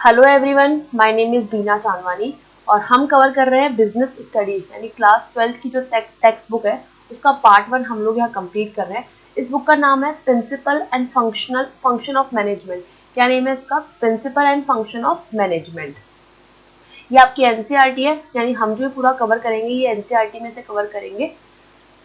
Hello everyone, my name is Beena Chandwani और हम cover कर रहे हैं बिजनेस स्टडीज़ यानी क्लास 12 की जो टेक्स्ट बुक है उसका पार्ट 1 हम लोग यहाँ कंप्लीट कर रहे हैं। इस बुक का नाम है principle and function of management. क्या नेम है इसका? Principle and function of management. ये आपकी एनसीईआरटी है, यानी हम जो पूरा कवर करेंगे ये एनसीईआरटी में से कवर करेंगे।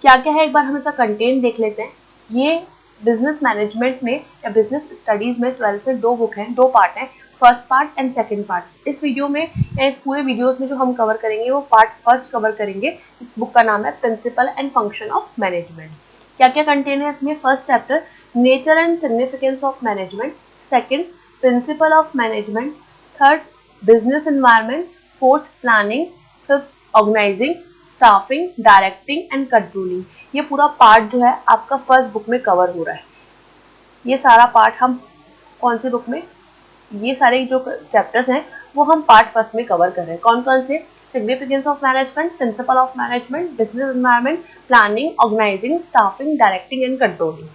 क्या क्या है एक बार हम इसका कंटेंट देख लेते हैं। ये बिजनेस मैनेजमेंट में या बिजनेस स्टडीज में 12th में दो बुक हैं, दो पार्ट हैं, first part and second part. इस वीडियो में या इस पूरे वीडियोस में जो हम कवर करेंगे वो पार्ट फर्स्ट कवर करेंगे। इस बुक का नाम है principle and function of management. क्या क्या कंटेंट है इसमें? First chapter nature and significance of management, second principle of management, third business environment, fourth planning, fifth organising, staffing, directing and controlling. ये पूरा पार्ट जो है आपका फर्स्ट बुक में कवर हो रहा है। ये सारा पार्ट हम कौन सी बुक में, ये सारे जो चैप्टर्स हैं वो हम पार्ट फर्स्ट में कवर कर रहे हैं। कौन कौन से? Significance of management, principle of management, business environment, planning, organising, staffing, directing and controlling.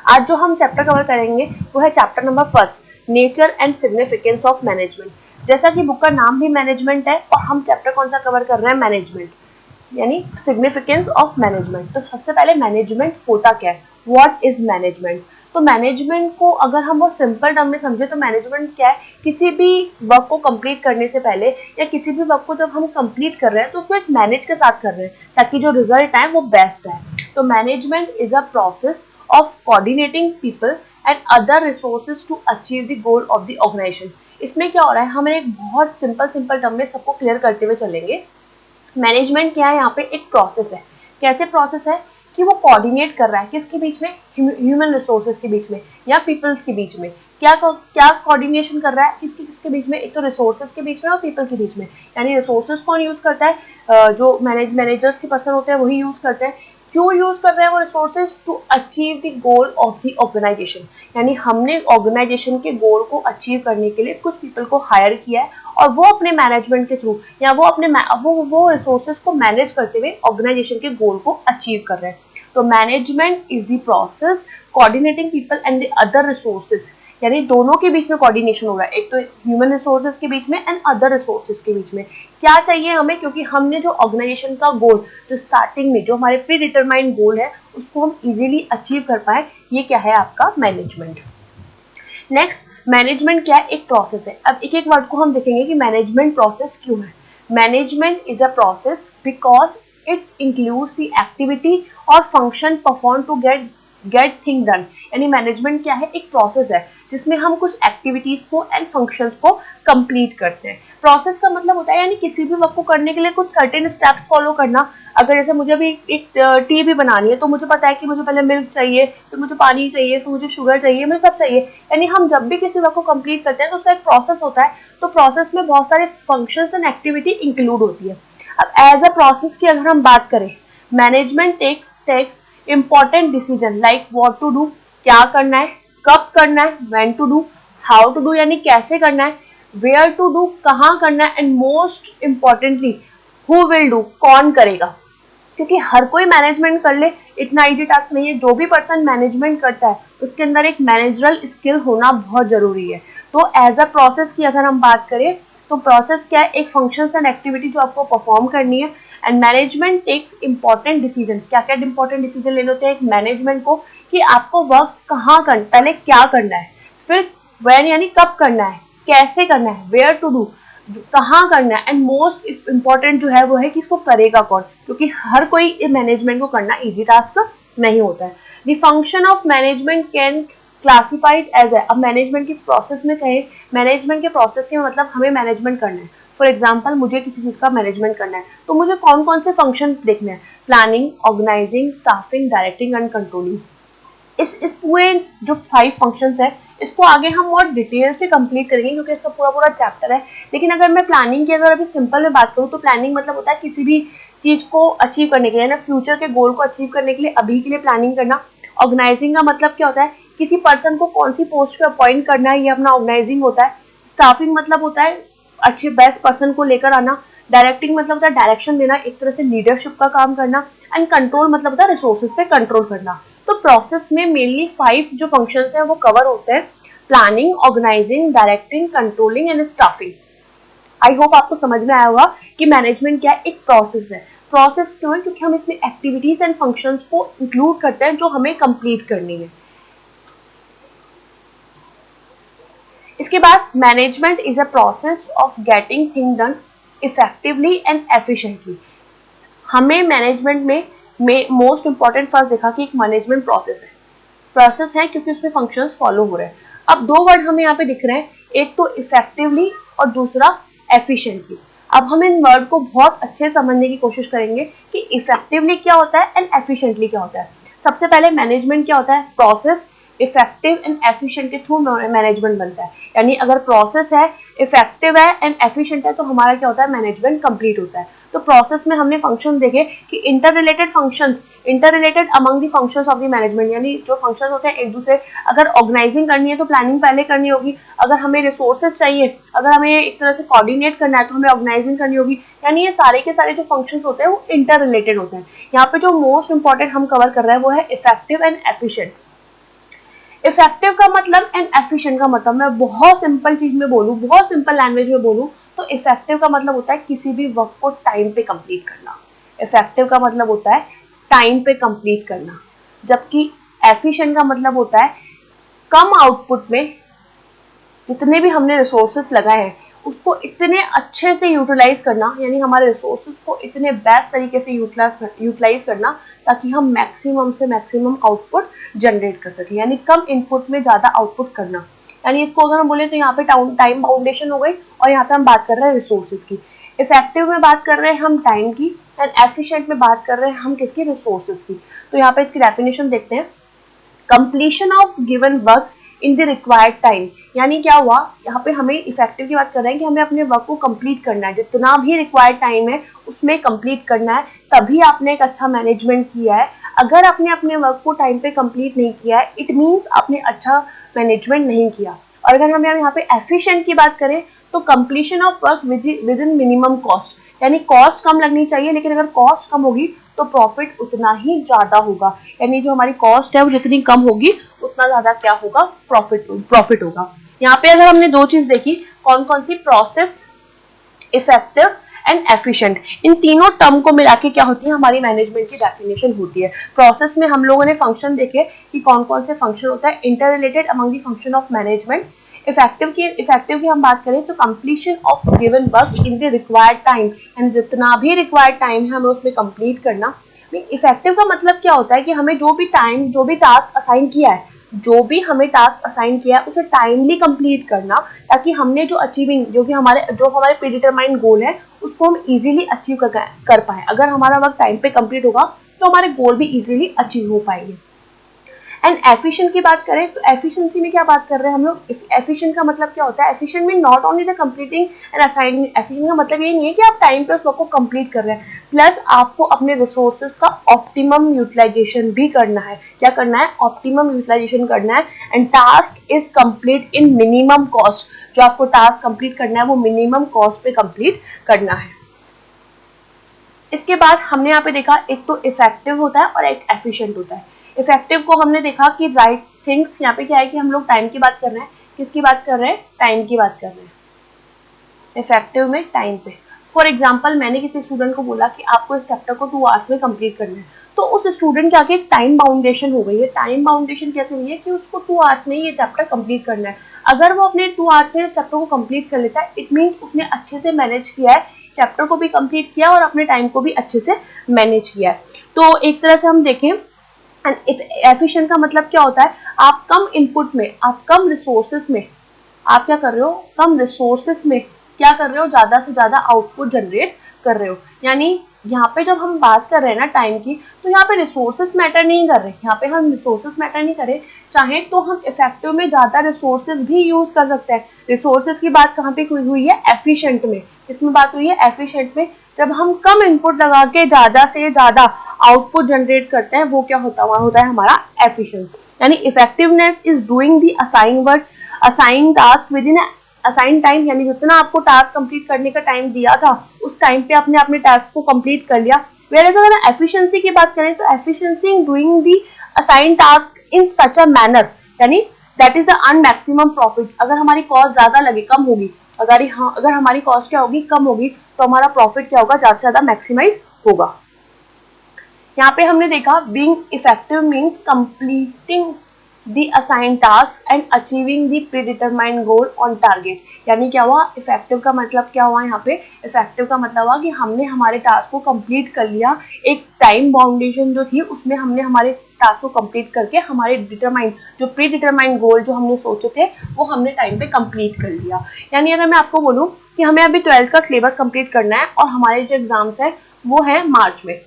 आज जो हम चैप्टर कवर करेंगे वो है chapter number first, nature and significance of management. जैसा कि बुक का नाम भी मैनेजमेंट है और हम चैप्टर कौन सा कवर कर रहे हैं? मैनेजमेंट, यानी सिग्निफिकेंस ऑफ मैनेजमेंट। तो सबसे पहले मैनेजमेंट होता क्या है? What is management? तो मैनेजमेंट को अगर हम बहुत सिंपल टर्म में समझे तो मैनेजमेंट क्या है? किसी भी वर्क को कंप्लीट करने से पहले या किसी भी वर्क को जब हम कंप्लीट कर रहे हैं तो उसको एक मैनेज के साथ कर रहे हैं ताकि जो रिजल्ट आए वो बेस्ट है। तो management is a process of coordinating people and other resources to achieve the goal of the organization। इसमें क्या हो रहा है, हम एक बहुत सिंपल टर्म में सबको क्लियर करते हुए चलेंगे। मैनेजमेंट क्या है? यहाँ पे एक प्रोसेस है। कैसे प्रोसेस है कि वो कोऑर्डिनेट कर रहा है किसके बीच में? ह्यूमन रिसोर्सेज के बीच में या पीपल्स के बीच में। क्या क्या कोऑर्डिनेशन कर रहा है? किसके किसके बीच में? एक तो रिसोर्सेज के बीच में और पीपल के बीच में। यानी रिसोर्सेज कौन यूज करता है? जो मैनेजर्स के पर्सन होते हैं वही यूज करते हैं। क्यों यूज कर रहे हैं वो resources? To achieve the goal of the organisation. यानी हमने ऑर्गेनाइजेशन के गोल को अचीव करने के लिए कुछ पीपल को हायर किया है और वो अपने मैनेजमेंट के थ्रू या वो अपने वो रिसोर्सेज को मैनेज करते हुए ऑर्गेनाइजेशन के गोल को अचीव कर रहे हैं। तो management is the process coordinating people and the other resources, यानी दोनों के बीच में कोऑर्डिनेशन हो रहा है, एक तो ह्यूमन रिसोर्सेज के बीच में एंड अदर रिसोर्सेज के बीच में। क्या चाहिए हमें? क्योंकि हमने जो ऑर्गेनाइजेशन का गोल, जो स्टार्टिंग में जो हमारे प्री डिटरमाइंड गोल है उसको हम इजीली अचीव कर पाए, ये क्या है? आपका मैनेजमेंट। नेक्स्ट, मैनेजमेंट क्या है? एक प्रोसेस है। अब एक एक वर्ड को हम देखेंगे कि मैनेजमेंट प्रोसेस क्यों है। Management is a process because it includes the activity और function perform to get thing done. यानी मैनेजमेंट क्या है? एक प्रोसेस है जिसमें हम कुछ एक्टिविटीज को एंड फंक्शंस को कंप्लीट करते हैं। प्रोसेस का मतलब होता है यानी किसी भी वर्क को करने के लिए कुछ सर्टेन स्टेप्स फॉलो करना। अगर जैसे मुझे अभी एक टी भी बनानी है तो मुझे पता है कि मुझे पहले मिल्क चाहिए, फिर मुझे पानी चाहिए, फिर मुझे शुगर चाहिए, मुझे सब चाहिए। यानी हम जब भी किसी वर्क को कंप्लीट करते हैं तो उसका एक प्रोसेस होता है। तो प्रोसेस में बहुत सारे फंक्शंस एंड एक्टिविटी इंक्लूड होती है। अब एज अ प्रोसेस की अगर हम बात करें, management takes important decision like what to do, क्या करना है, कब करना है, when to do, how to do यानी कैसे करना है, वेयर टू डू कहाँ करना है, and most importantly who will do, कौन करेगा। क्योंकि हर कोई मैनेजमेंट कर ले इतना इजी टास्क नहीं है। जो भी पर्सन मैनेजमेंट करता है उसके अंदर एक मैनेजरल स्किल होना बहुत जरूरी है। तो एज अ प्रोसेस की अगर हम बात करें तो प्रोसेस क्या है? एक फंक्शंस एंड एक्टिविटी जो आपको परफॉर्म करनी है। And management takes important decision. क्या क्या इंपॉर्टेंट डिसीजन लेने होते हैं एक मैनेजमेंट को कि आपको वर्क कहाँ करना, पहले क्या करना है, फिर व्हेन यानी कब करना है, कैसे करना है, वेयर टू डू कहाँ करना है, एंड मोस्ट इम्पॉर्टेंट जो है वो है कि इसको करेगा कौन, क्योंकि हर कोई मैनेजमेंट को करना इजी टास्क नहीं होता है। The function of management can classified as है। अब मैनेजमेंट की प्रोसेस में कहें, मैनेजमेंट के प्रोसेस के मतलब हमें मैनेजमेंट करना है। फॉर एग्जाम्पल मुझे किसी चीज का मैनेजमेंट करना है तो मुझे कौन कौन से फंक्शन देखने हैं? Planning, organising, staffing, directing and controlling. इस पूरे जो 5 फंक्शंस है इसको आगे हम और डिटेल से कंप्लीट करेंगे क्योंकि इसका पूरा पूरा चैप्टर है। लेकिन अगर मैं प्लानिंग की अगर अभी सिंपल में बात करूँ तो प्लानिंग मतलब होता है किसी भी चीज को अचीव करने के लिए ना, फ्यूचर के गोल को अचीव करने के लिए अभी के लिए प्लानिंग करना। ऑर्गेनाइजिंग का मतलब क्या होता है? किसी पर्सन को कौन सी पोस्ट पे अपॉइंट करना है, ये अपना ऑर्गेनाइजिंग होता है। स्टाफिंग मतलब होता है अच्छे बेस्ट पर्सन को लेकर आना। डायरेक्टिंग मतलब होता है डायरेक्शन देना, एक तरह से लीडरशिप का काम करना। एंड कंट्रोल मतलब होता है रिसोर्सेज पे कंट्रोल करना। तो प्रोसेस में मेनली 5 जो फंक्शंस हैं वो कवर होते हैं। Planning, organising, directing, controlling and staffing. I hope आपको समझ में आया होगा कि मैनेजमेंट क्या है, एक प्रोसेस है। प्रोसेस क्यों है? क्योंकि हम इसमें एक्टिविटीज एंड फंक्शंस को इंक्लूड करते हैं जो हमें कंप्लीट करनी है। इसके बाद management is a process of getting thing done effectively and efficiently. हमें मैनेजमेंट में मोस्ट इंपॉर्टेंट फर्स्ट देखा कि एक मैनेजमेंट प्रोसेस है क्योंकि उसमें फंक्शंस फॉलो हो रहे हैं। अब दो वर्ड हमें यहाँ पे दिख रहे हैं, एक तो इफेक्टिवली और दूसरा एफिशिएंटली। अब हम इन वर्ड को बहुत अच्छे समझने की कोशिश करेंगे कि इफेक्टिवली क्या होता है एंड एफिशिएंटली क्या होता है। सबसे पहले मैनेजमेंट क्या होता है? प्रोसेस इफेक्टिव एंड एफिशिएंट के थ्रू मैनेजमेंट बनता है। यानी अगर प्रोसेस है, इफेक्टिव है एंड एफिशिएंट है तो हमारा क्या होता है? मैनेजमेंट कंप्लीट होता है। तो प्रोसेस में हमने फंक्शन देखे कि interrelated among the functions of the management, यानी जो फंक्शंस होते हैं एक दूसरे, अगर ऑर्गेनाइजिंग करनी है तो प्लानिंग पहले करनी होगी, अगर हमें रिसोर्सेज चाहिए, अगर हमें एक तरह से कोऑर्डिनेट करना है तो हमें ऑर्गेनाइजिंग करनी होगी। यानी ये सारे के सारे जो फंक्शंस होते हैं वो इंटर रिलेटेड होते हैं। यहाँ पे जो मोस्ट इंपॉर्टेंट हम कवर कर रहे हैं वो है इफेक्टिव एंड एफिशिएंट। इफेक्टिव का मतलब एंड एफिशिएंट का मतलब, मैं बहुत सिंपल चीज में बोलूं, बहुत सिंपल लैंग्वेज में बोलूं तो इफेक्टिव का मतलब होता है किसी भी वर्क को टाइम पे कंप्लीट करना। इफेक्टिव का मतलब होता है टाइम पे कंप्लीट करना, जबकि एफिशिएंट का मतलब होता है कम आउटपुट में जितने भी हमने रिसोर्सेस लगाए हैं उसको इतने अच्छे से यूटिलाइज करना, यानी हमारे रिसोर्सेज को इतने बेस्ट तरीके से यूटिलाइज करना ताकि हम मैक्सिमम से मैक्सिमम आउटपुट जनरेट कर सकें, यानी कम इनपुट में ज़्यादा आउटपुट करना। यानी इसको अगर हम बोले तो यहाँ पे टाइम बाउंडेशन हो गई और यहाँ पे हम बात कर रहे हैं रिसोर्सेज की। इफेक्टिव में बात कर रहे हैं हम टाइम की एंड एफिशिएंट में बात कर रहे हैं हम किसकी? रिसोर्सेज की। तो यहाँ पे इसकी डेफिनेशन देखते हैं। Completion of given work in the required time, यानी क्या हुआ? यहाँ पे हमें इफेक्टिव की बात कर रहे हैं कि हमें अपने वर्क को कंप्लीट करना है, जितना भी रिक्वायर्ड टाइम है उसमें कंप्लीट करना है, तभी आपने एक अच्छा मैनेजमेंट किया है। अगर आपने अपने वर्क को टाइम पे कंप्लीट नहीं किया है इट मीन्स आपने अच्छा मैनेजमेंट नहीं किया। और अगर हम यहाँ पे एफिशिएंट की बात करें तो completion of work with in minimum cost, यानी कॉस्ट कम लगनी चाहिए लेकिन अगर कॉस्ट कम होगी तो प्रॉफिट उतना ही ज्यादा होगा। यानी जो हमारी कॉस्ट है वो जितनी कम होगी उतना ज्यादा क्या होगा? प्रॉफिट होगा। यहाँ पे अगर हमने दो चीज देखी, कौन कौन सी? Process, effective and efficient. इन तीनों टर्म को मिला के क्या होती है? हमारी मैनेजमेंट की डेफिनेशन होती है। प्रोसेस में हम लोगों ने फंक्शन देखे कि कौन कौन से फंक्शन होता है inter related among the function of management. Effective की हम बात करें तो completion of given work in the required time, यानी जितना भी रिक्वायर्ड टाइम है हमें उसमें कंप्लीट करना। इफेक्टिव का मतलब क्या होता है कि हमें जो भी टास्क असाइन किया है, उसे टाइमली कंप्लीट करना, ताकि हमने जो हमारे प्रीडिटरमाइंड गोल है उसको हम इजीली अचीव कर पाए। अगर हमारा वर्क टाइम पे कंप्लीट होगा तो हमारे गोल भी इजीली अचीव हो पाएंगे। एंड एफिशिएंट की बात करें तो एफिशिएंसी में क्या बात कर रहे हैं हम लोग? एफिशिएंट का मतलब क्या होता है? Efficient mean not only the completing and assigning. Efficient का मतलब ये नहीं है कि आप टाइम पे उस वर्क को कंप्लीट कर रहे हैं, प्लस आपको अपने रिसोर्सेज का ऑप्टिमम यूटिलाइजेशन भी करना है। क्या करना है? ऑप्टिमम यूटिलाइजेशन करना है। And task is complete in minimum cost, जो आपको टास्क कंप्लीट करना है वो मिनिमम कॉस्ट पे कंप्लीट करना है। इसके बाद हमने यहाँ पे देखा एक तो इफेक्टिव होता है और एक एफिशिएंट होता है। इफेक्टिव को हमने देखा कि राइट थिंग्स, यहाँ पे क्या है कि हम लोग टाइम की बात कर रहे हैं, किसकी बात कर रहे हैं? टाइम की बात कर रहे हैं। इफेक्टिव में टाइम पे, फॉर एग्जाम्पल मैंने किसी स्टूडेंट को बोला कि आपको इस चैप्टर को 2 आवर्स में कंप्लीट करना है, तो उस स्टूडेंट के आगे एक टाइम बाउंडेशन हो गई है। टाइम बाउंडेशन कैसे हुई है? कि उसको 2 आवर्स में ये चैप्टर कंप्लीट करना है। अगर वो अपने 2 आवर्स में इस चैप्टर को कंप्लीट कर लेता है इट मीन्स उसने अच्छे से मैनेज किया है, चैप्टर को भी कंप्लीट किया और अपने टाइम को भी अच्छे से मैनेज किया है। तो एक तरह से हम देखें एफिशिएंट का मतलब क्या होता है? आप कम इनपुट में, आप कम रिसोर्सेस में, आप क्या कर रहे हो? कम रिसोर्सेस में क्या कर रहे हो? ज्यादा से ज्यादा आउटपुट जनरेट कर रहे हो। यानी यहाँ पे जब हम बात कर रहे हैं ना टाइम की, तो यहाँ पे रिसोर्सेस मैटर नहीं कर रहे। यहाँ पे हम रिसोर्सेस मैटर नहीं कर रहे, चाहे तो हम इफेक्टिव में ज्यादा रिसोर्सेस भी यूज कर सकते हैं। रिसोर्सेस की बात कहाँ पे हुई है? एफिशिएंट में। किसमें बात हुई है? एफिशिएंट में। जब हम कम इनपुट लगा के ज्यादा से ज्यादा आउटपुट जनरेट करते हैं वो क्या होता है? हमारा एफिशिएंट। यानी effectiveness is doing the assign task with in assign time, यानी जितना आपको टास्क कंप्लीट करने का टाइम दिया था उस टाइम पे आपने अपने टास्क को कंप्लीट कर लिया। वेयर अगर एफिशिएंसी की बात करें तो efficiency in doing the assign task in such a manner, यानी that is the earn maximum profit. अगर हमारी कॉस्ट ज्यादा लगे, कम होगी, अगर हमारी कॉस्ट क्या होगी, कम होगी, तो हमारा प्रॉफिट क्या होगा, ज्यादा से ज्यादा मैक्सिमाइज होगा। यहाँ पे हमने देखा being effective means completing the assign task and achieving the predetermined goal on target. यानी क्या हुआ, इफेक्टिव का मतलब क्या हुआ, यहाँ पे इफेक्टिव का मतलब हुआ कि हमने हमारे टास्क को कंप्लीट कर लिया, एक टाइम बाउंडेशन जो थी उसमें हमने हमारे टास्क को कंप्लीट करके हमारे डिटरमाइंड, जो प्री डिटरमाइंड गोल जो हमने सोचे थे वो हमने टाइम पे कंप्लीट कर लिया। यानी अगर मैं आपको बोलूँ कि हमें अभी 12th का सिलेबस कंप्लीट करना है और हमारे जो एग्जाम्स है वो है मार्च में,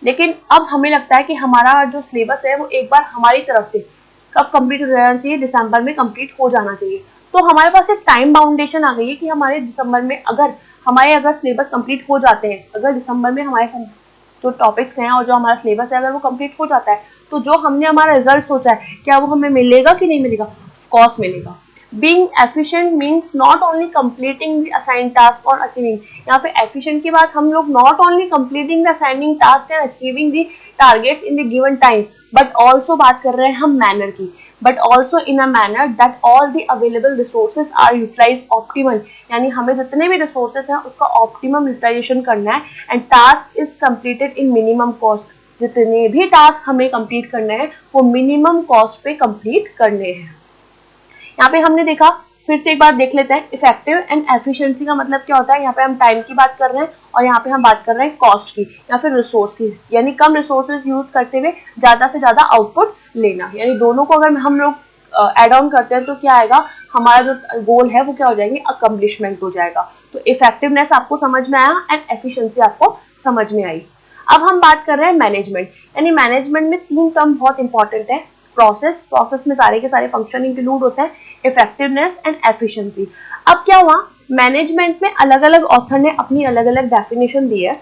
लेकिन अब हमें लगता है कि हमारा जो सिलेबस है वो एक बार हमारी तरफ से कब कंप्लीट हो जाना चाहिए, दिसंबर में कंप्लीट हो जाना चाहिए। तो हमारे पास एक टाइम बाउंडेशन आ गई है कि हमारे दिसंबर में अगर सिलेबस कंप्लीट हो जाते हैं, अगर दिसंबर में हमारे जो टॉपिक्स हैं और जो हमारा सिलेबस है अगर वो कंप्लीट हो जाता है, तो जो हमने हमारा रिजल्ट सोचा है क्या वो हमें मिलेगा कि नहीं मिलेगा, ऑफ कोर्स मिलेगा। Being efficient means not only completing the assigned task or achieving, यहाँ पे efficient की बात हम लोग not only completing the assigning task and achieving the targets in the given time, but also बात कर रहे हैं हम manner की, but also in a manner that all the available resources are utilized optimal, यानी हमें जितने भी resources हैं उसका optimum utilization करना है and task is completed in minimum cost, जितने भी टास्क हमें कंप्लीट करने हैं वो मिनिमम कॉस्ट पे कंप्लीट करने हैं। यहाँ पे हमने देखा, फिर से एक बार देख लेते हैं, इफेक्टिव एंड एफिशिएंसी का मतलब क्या होता है। यहाँ पे हम टाइम की बात कर रहे हैं और यहाँ पे हम बात कर रहे हैं कॉस्ट की या फिर रिसोर्स की, यानी कम रिसोर्सेज यूज करते हुए ज्यादा से ज्यादा आउटपुट लेना, यानी दोनों को अगर हम लोग एड ऑन करते हैं तो क्या आएगा, हमारा जो गोल है वो क्या हो जाएंगे, अकम्प्लिशमेंट हो जाएगा। तो इफेक्टिवनेस आपको समझ में आया एंड एफिशिएंसी आपको समझ में आई। अब हम बात कर रहे हैं मैनेजमेंट, यानी मैनेजमेंट में 3 टर्म बहुत इंपॉर्टेंट है, प्रोसेस में सारे के सारे फंक्शन इंक्लूड होते हैं, इफेक्टिवनेस एंड एफिशिएंसी। अब क्या हुआ, मैनेजमेंट में अलग अलग ऑथर ने अपनी अलग अलग डेफिनेशन दी है,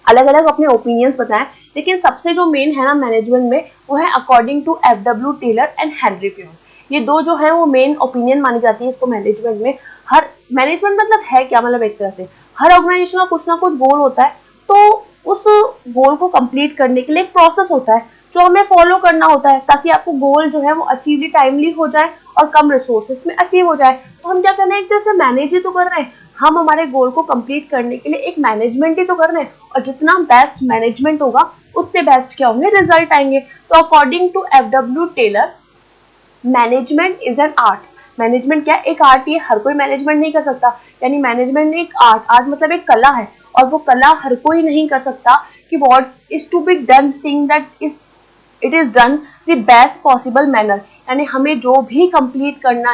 अलग अलग अपने ओपिनियंस बताए, लेकिन सबसे जो मेन है ना मैनेजमेंट में वो है according to F W. Taylor and Henri Fayol. ये दो जो है वो मेन ओपिनियन मानी जाती है इसको मैनेजमेंट में। हर मैनेजमेंट मतलब है क्या, मतलब एक तरह से हर ऑर्गेनाइजेशन का कुछ ना कुछ गोल होता है, तो उस गोल को कंप्लीट करने के लिए एक प्रोसेस होता है जो हमें फॉलो करना होता है ताकि आपको गोल जो है वो अचीवली टाइमली हो जाए और कम रिसोर्सेस में अचीव हो जाए। तो हम क्या कर रहे हैं, एक तरह से मैनेज ही तो कर रहे हैं, हम हमारे गोल को कंप्लीट करने के लिए एक मैनेजमेंट ही तो कर रहे हैं, और जितना बेस्ट मैनेजमेंट होगा उतने बेस्ट क्या होंगे, रिजल्ट आएंगे। तो according to F W. Taylor, management is an art. Management क्या है, एक आर्ट, ये हर कोई मैनेजमेंट नहीं कर सकता, यानी मैनेजमेंट एक आर्ट मतलब एक कला है, और वो कला हर कोई नहीं कर सकता कि what is to be done seeing that is it is done the best possible manner, यानी हमें जो भी कंप्लीट करना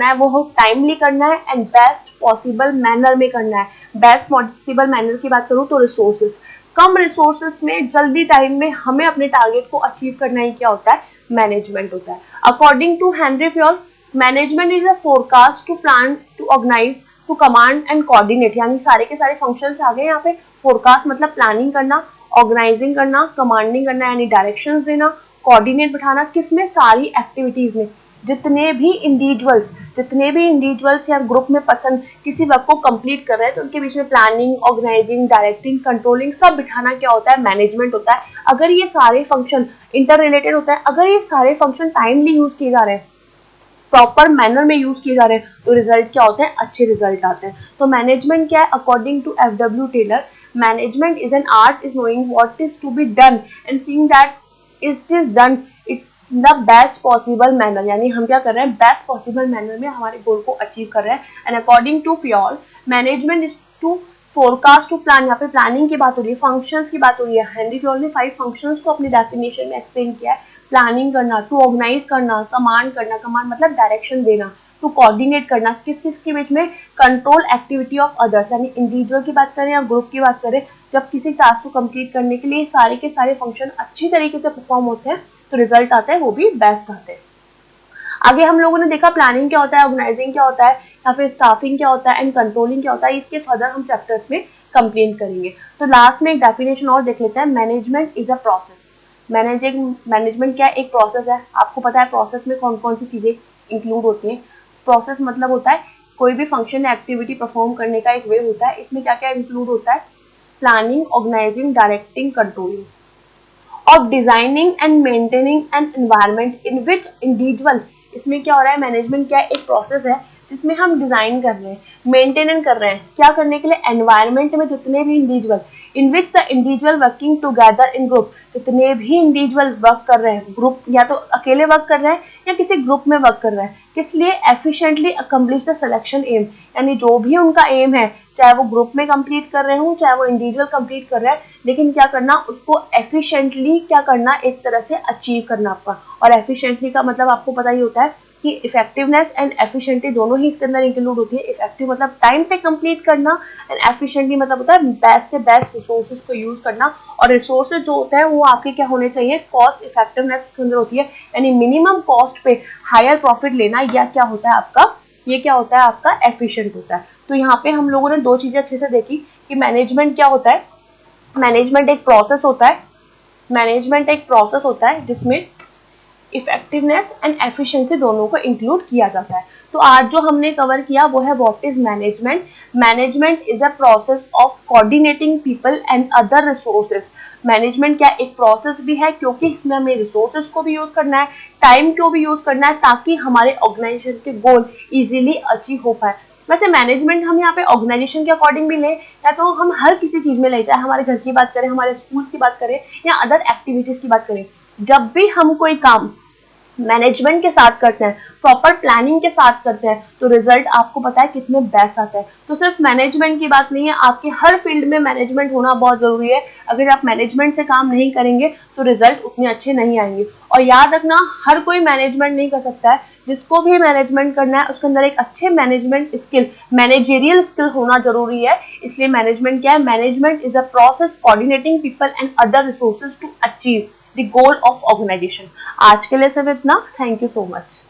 है वो टाइमली करना है एंड बेस्ट पॉसिबल मैनर में करना है। बेस्ट पॉसिबल मैनर की बात करूँ तो रिसोर्सेस, कम रिसोर्सेस में जल्दी टाइम में हमें अपने टारगेट को अचीव करना ही क्या होता है, मैनेजमेंट होता है। According to Henri Fayol, management is a forecast to plan to organise to command and coordinate, यानी सारे के सारे फंक्शंस आ गए यहाँ पे। फोरकास्ट मतलब प्लानिंग करना, ऑर्गेनाइजिंग करना, कमांडिंग करना यानी डायरेक्शंस देना, कोऑर्डिनेट बिठाना, किसमें, सारी एक्टिविटीज में। जितने भी इंडिविजुअल्स या ग्रुप में पर्सन किसी वर्क को कंप्लीट कर रहे हैं तो उनके बीच में प्लानिंग, ऑर्गेनाइजिंग, डायरेक्टिंग, कंट्रोलिंग सब बिठाना क्या होता है, मैनेजमेंट होता है। अगर ये सारे फंक्शन इंटर रिलेटेड होता है, अगर ये सारे फंक्शन टाइमली यूज किए जा रहे हैं, प्रॉपर मैनर में यूज किए जा रहे हैं, तो रिजल्ट क्या होते हैं, अच्छे रिजल्ट आते हैं। तो मैनेजमेंट क्या है, according to F W. Taylor, management is an art is knowing what is to be done and seeing that it is done it the best possible manner, यानी हम क्या कर रहे हैं, बेस्ट पॉसिबल मैनर में हमारे गोल को अचीव कर रहे हैं। And according to Fayol, management is to forecast to plan, यहाँ पे प्लानिंग की बात हो रही है, फंक्शंस की बात हो रही है। हेनरी फ्योल ने 5 फंक्शंस को अपनी डेफिनेशन में एक्सप्लेन किया है। प्लानिंग करना, टू ऑर्गेनाइज करना, कमांड करना, कमांड मतलब डायरेक्शन देना, टू कोऑर्डिनेट करना, किस किस के बीच में, कंट्रोल एक्टिविटी ऑफ अदर्स, यानी इंडिविजुअल की बात करें या ग्रुप की बात करें, जब किसी टास्क को कंप्लीट करने के लिए सारे के सारे फंक्शन अच्छी तरीके से परफॉर्म होते हैं तो रिजल्ट आता है वो भी बेस्ट आते हैं। आगे हम लोगों ने देखा प्लानिंग क्या होता है, ऑर्गेनाइजिंग क्या होता है, या फिर स्टाफिंग क्या होता है एंड कंट्रोलिंग क्या होता है, इसके फर्दर हम चैप्टर्स में कंप्लेन करेंगे। तो लास्ट में एक डेफिनेशन और देख लेते हैं, management is a process. Management क्या है, एक प्रोसेस है। आपको पता है प्रोसेस में कौन कौन सी चीजें इंक्लूड होती हैं। प्रोसेस मतलब होता है कोई भी फंक्शन एक्टिविटी परफॉर्म करने का एक वे होता है। इसमें क्या क्या इंक्लूड होता है, planning, organising, directing, controlling. of designing and maintaining an environment in which individual, इसमें क्या हो रहा है, मैनेजमेंट क्या है, एक प्रोसेस है जिसमें हम डिजाइन कर रहे हैं, मेंटेन कर रहे हैं, क्या करने के लिए, एनवायरनमेंट में जितने भी individual, in which the individual working together in group, जितने भी इंडिविजुअल वर्क कर रहे हैं, ग्रुप या तो अकेले वर्क कर रहे हैं या किसी ग्रुप में वर्क कर रहे हैं, किस लिए, efficiently accomplish the selection aim, यानी जो भी उनका एम है, चाहे वो ग्रुप में कंप्लीट कर रहे हो, चाहे वो इंडिविजुअल कंप्लीट कर रहा है, लेकिन क्या करना, उसको एफिशिएंटली क्या करना, एक तरह से अचीव करना आपका। और एफिशिएंटली का मतलब आपको पता ही होता है कि इफेक्टिवनेस एंड एफिशिएंटली दोनों ही इसके अंदर इंक्लूड होती है। इफेक्टिव मतलब टाइम पे कंप्लीट करना, एंड एफिशिएंटली मतलब होता है बेस्ट से बेस्ट रिसोर्सेज को यूज करना। और रिसोर्सेज जो होता है वो आपके क्या होने चाहिए, कॉस्ट इफेक्टिवनेस उसके अंदर होती है, यानी मिनिमम कॉस्ट पे हायर प्रॉफिट लेना, या क्या होता है आपका, ये क्या होता है आपका, एफिशिएंट होता है। तो यहाँ पे हम लोगों ने दो चीजें अच्छे से देखी कि मैनेजमेंट क्या होता है, मैनेजमेंट एक प्रोसेस होता है, मैनेजमेंट एक प्रोसेस होता है जिसमें इफेक्टिवनेस एंड एफिशिएंसी दोनों को इंक्लूड किया जाता है। तो आज जो हमने कवर किया वो है what is management. Management is a process of coordinating people and other resources. Management क्या एक प्रोसेस भी है, क्योंकि इसमें हमें रिसोर्सेज को भी यूज करना है, टाइम को भी यूज करना है, ताकि हमारे ऑर्गेनाइजेशन के गोल इजीली अचीव हो पाए। वैसे मैनेजमेंट हम यहाँ पे ऑर्गेनाइजेशन के अकॉर्डिंग भी लें, या तो हम हर किसी चीज में ले, चाहे हमारे घर की बात करें, हमारे स्कूल्स की बात करें, या अदर एक्टिविटीज की बात करें, जब भी हम कोई काम मैनेजमेंट के साथ करते हैं, प्रॉपर प्लानिंग के साथ करते हैं, तो रिजल्ट आपको पता है कितने बेस्ट आते हैं। तो सिर्फ मैनेजमेंट की बात नहीं है, आपके हर फील्ड में मैनेजमेंट होना बहुत जरूरी है। अगर आप मैनेजमेंट से काम नहीं करेंगे तो रिजल्ट उतने अच्छे नहीं आएंगे। और याद रखना, हर कोई मैनेजमेंट नहीं कर सकता है, जिसको भी मैनेजमेंट करना है उसके अंदर एक अच्छे मैनेजमेंट स्किल, मैनेजेरियल स्किल होना जरूरी है। इसलिए मैनेजमेंट क्या है, management is a process coordinating people and other resources to achieve the goal of organisation. आज के लिए सिर्फ इतना। Thank you so much.